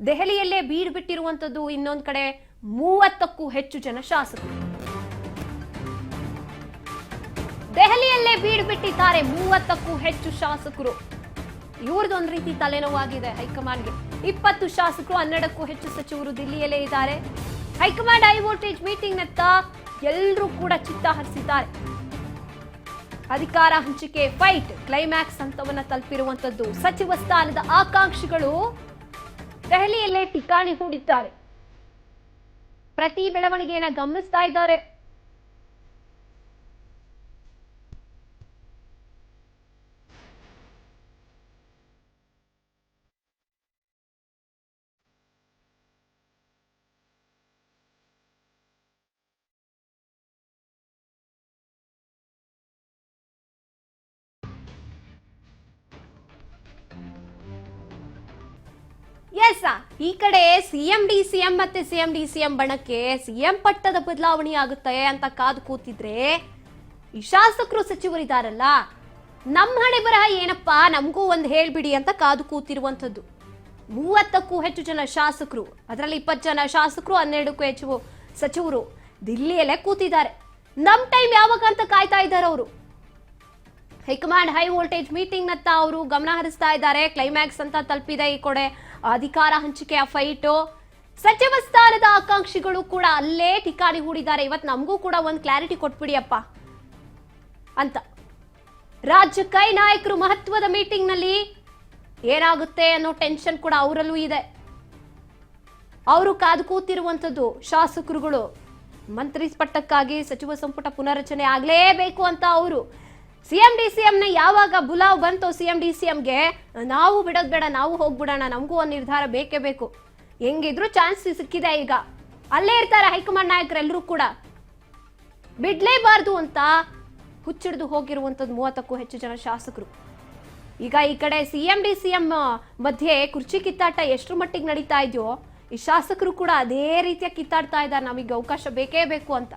ದೆಹಲಿಯಲ್ಲೇ ಬೀಡು ಬಿಟ್ಟಿರುವಂತದ್ದು ಇನ್ನೊಂದು ಕಡೆ 30ಕ್ಕೂ ಹೆಚ್ಚು ಜನ ಶಾಸಕರು ದೆಹಲಿಯಲ್ಲೇ ಬೀಡು ಬಿಟ್ಟಿದ್ದಾರೆ 30ಕ್ಕೂ ಹೆಚ್ಚು ಶಾಸಕರು ಇವ್ರದೊಂದು ರೀತಿ ತಲೆನೋವಾಗಿದೆ ಹೈಕಮಾಂಡ್ಗೆ 20 ಶಾಸಕರು 12ಕ್ಕೂ ಹೆಚ್ಚು ಸಚಿವರು ದಿಲ್ಲಿಯಲ್ಲೇ ಇದ್ದಾರೆ ಹೈಕಮಾಂಡ್ ಹೈ ವೋಲ್ಟೇಜ್ ಮೀಟಿಂಗ್ ನತ್ತ ಎಲ್ಲರೂ ಕೂಡ ಚಿತ್ತ ಹರಿಸಿದ್ದಾರೆ ಅಧಿಕಾರ ಹಂಚಿಕೆ ಫೈಟ್ ಕ್ಲೈಮ್ಯಾಕ್ಸ್ ಹಂತವನ್ನ ತಲುಪಿರುವಂತದ್ದು ಸಚಿವ ಸ್ಥಾನದ ಆಕಾಂಕ್ಷಿಗಳು ದೆಹಲಿಯಲ್ಲೇ ಠಿಕಾಣಿ ಹೂಡಿದ್ದಾರೆ ಪ್ರತಿ ಬೆಳವಣಿಗೆಯನ್ನ ಗಮನಿಸ್ತಾ ಇದ್ದಾರೆ ಎಸ್ ಈ ಕಡೆ ಸಿಎಂ ಡಿಸಿಎಂ ಮತ್ತೆ ಸಿಎಂ ಡಿಸಿಎಂ ಬಣಕ್ಕೆ ಸಿಎಂ ಪಟ್ಟದ ಬದಲಾವಣೆ ಆಗುತ್ತೆ ಅಂತ ಕಾದು ಕೂತಿದ್ರೆ ಈ ಶಾಸಕರು ಸಚಿವರಿದಾರಲ್ಲ ನಮ್ಮ ಹಣೆ ಬರಹ ಏನಪ್ಪಾ ನಮಗೂ ಒಂದು ಹೇಳ್ಬಿಡಿ ಅಂತ ಕಾದು ಕೂತಿರುವಂತದ್ದು 30ಕ್ಕೂ ಹೆಚ್ಚು ಜನ ಶಾಸಕರು ಅದರಲ್ಲಿ 20 ಜನ ಶಾಸಕರು 12ಕ್ಕೂ ಹೆಚ್ಚು ಸಚಿವರು ದಿಲ್ಲಿಯಲ್ಲೇ ಕೂತಿದ್ದಾರೆ ನಮ್ ಟೈಮ್ ಯಾವಾಗ ಅಂತ ಕಾಯ್ತಾ ಇದ್ದಾರೆ ಅವರು ಹೈಕಮಾಂಡ್ ಹೈ ವೋಲ್ಟೇಜ್ ಮೀಟಿಂಗ್ ನತ್ತ ಅವರು ಗಮನ ಹರಿಸ್ತಾ ಇದ್ದಾರೆ ಕ್ಲೈಮ್ಯಾಕ್ಸ್ ಅಂತ ತಲುಪಿದೆ ಈ ಕಡೆ ಅಧಿಕಾರ ಹಂಚಿಕೆಯ ಫೈಟು ಸಚಿವ ಸ್ಥಾನದ ಆಕಾಂಕ್ಷಿಗಳು ಕೂಡ ಅಲ್ಲೇ ಠಿಕಾಣಿ ಹೂಡಿದ್ದಾರೆ ಇವತ್ತು ನಮಗೂ ಕೂಡ ಒಂದು ಕ್ಲಾರಿಟಿ ಕೊಟ್ಬಿಡಿಯಪ್ಪ ಅಂತ ರಾಜ್ಯ ಕೈ ನಾಯಕರು ಮಹತ್ವದ ಮೀಟಿಂಗ್ ನಲ್ಲಿ ಏನಾಗುತ್ತೆ ಅನ್ನೋ ಟೆನ್ಷನ್ ಕೂಡ ಅವರಲ್ಲೂ ಇದೆ ಅವರು ಕಾದು ಕೂತಿರುವಂತದ್ದು ಶಾಸಕರುಗಳು ಮಂತ್ರಿ ಪಟ್ಟಕ್ಕಾಗಿ ಸಚಿವ ಸಂಪುಟ ಪುನರ್ರಚನೆ ಆಗ್ಲೇಬೇಕು ಅಂತ ಅವರು ಸಿಎಂ ಡಿಸಿಎಂನ ಯಾವಾಗ ಬುಲಾವ್ ಬಂತು ಸಿಎಂ ಡಿಸಿಎಂಗೆ ನಾವು ಬಿಡೋದು ಬೇಡ ನಾವು ಹೋಗ್ಬಿಡೋಣ ನಮಗೂ ಒಂದು ನಿರ್ಧಾರ ಬೇಕೇ ಬೇಕು ಹೆಂಗಿದ್ರು ಚಾನ್ಸ್ ಸಿಕ್ಕಿದೆ ಈಗ ಅಲ್ಲೇ ಇರ್ತಾರೆ ಹೈಕಮಾಂಡ್ ನಾಯಕರೆಲ್ಲರೂ ಕೂಡ ಬಿಡ್ಲೇಬಾರ್ದು ಅಂತ ಹುಚ್ಚಿಡಿದು ಹೋಗಿರುವಂತದ್ದು 30ಕ್ಕೂ ಹೆಚ್ಚು ಜನ ಶಾಸಕರು ಈಗ ಈ ಕಡೆ ಸಿಎಂ ಡಿಸಿಎಂ ಮಧ್ಯೆ ಕುರ್ಚಿ ಕಿತ್ತಾಟ ಎಷ್ಟರ ಮಟ್ಟಿಗೆ ನಡೀತಾ ಇದೆಯೋ ಈ ಶಾಸಕರು ಕೂಡ ಅದೇ ರೀತಿಯ ಕಿತ್ತಾಡ್ತಾ ಇದ್ದಾರೆ ನಮಗೆ ಅವಕಾಶ ಬೇಕೇ ಬೇಕು ಅಂತ